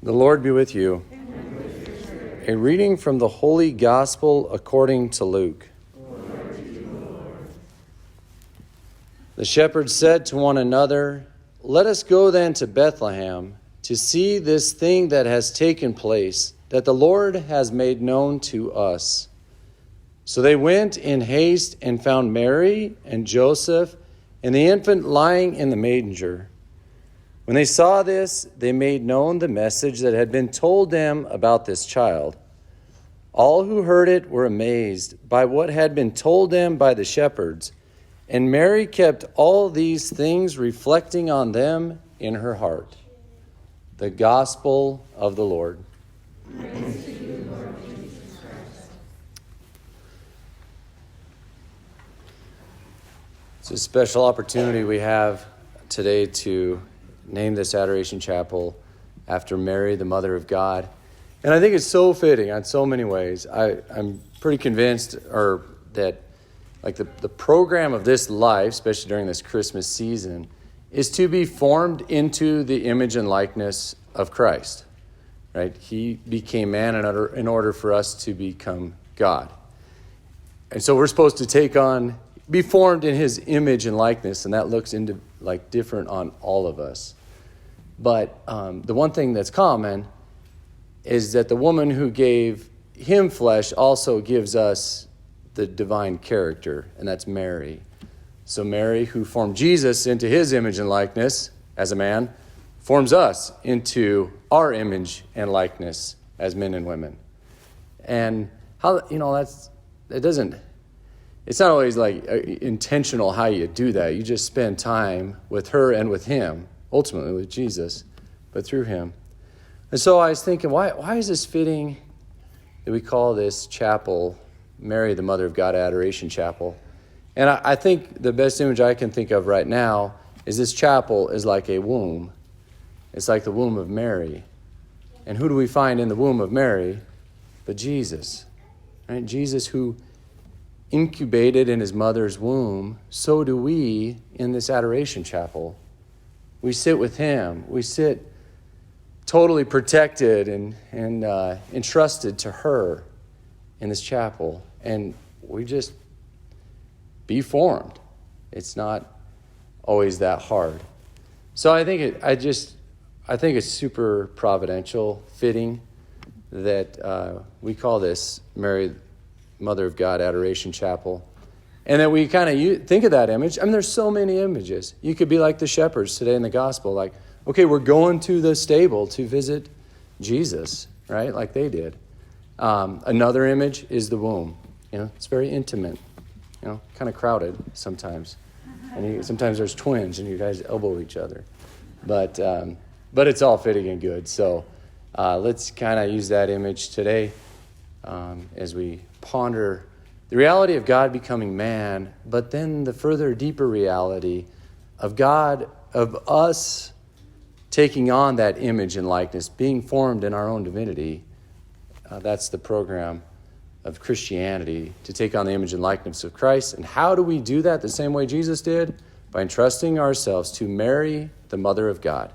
The Lord be with you. A reading from the Holy Gospel according to Luke. The shepherds said to one another, "Let us go then to Bethlehem to see this thing that has taken place, that the Lord has made known to us." So they went in haste and found Mary and Joseph and the infant lying in the manger. When they saw this, they made known the message that had been told them about this child. All who heard it were amazed by what had been told them by the shepherds, and Mary kept all these things, reflecting on them in her heart. The Gospel of the Lord. Praise to you, Lord Jesus Christ. It's a special opportunity we have today to name this Adoration Chapel after Mary, the Mother of God. And I think it's so fitting on so many ways. I'm pretty convinced that the program of this life, especially during this Christmas season, is to be formed into the image and likeness of Christ. Right? He became man in order for us to become God. And so we're supposed to be formed in his image and likeness, and that looks into different on all of us. But the one thing that's common is that the woman who gave him flesh also gives us the divine character, and that's Mary. So Mary, who formed Jesus into his image and likeness as a man, forms us into our image and likeness as men and women. And it's not always intentional how you do that. You just spend time with her and with him, ultimately with Jesus, but through him. And so I was thinking, why is this fitting that we call this chapel Mary, the Mother of God Adoration Chapel? And I think the best image I can think of right now is this chapel is like a womb. It's like the womb of Mary. And who do we find in the womb of Mary? But Jesus. Right? Jesus, who incubated in his mother's womb, so do we in this Adoration Chapel. We sit with him. We sit totally protected and entrusted to her in this chapel. And we just be formed. It's not always that hard. So I think it's super providential, fitting that we call this Mary, Mother of God Adoration Chapel. And that we kind of think of that image. I mean, there's so many images. You could be like the shepherds today in the gospel, okay, we're going to the stable to visit Jesus, right? Like they did. Another image is the womb. It's very intimate, kind of crowded sometimes. And sometimes there's twins and you guys elbow each other. But it's all fitting and good. So let's kind of use that image today as we ponder the reality of God becoming man, but then the further, deeper reality of God, of us taking on that image and likeness, being formed in our own divinity. That's the program of Christianity, to take on the image and likeness of Christ. And how do we do that the same way Jesus did? By entrusting ourselves to Mary, the Mother of God.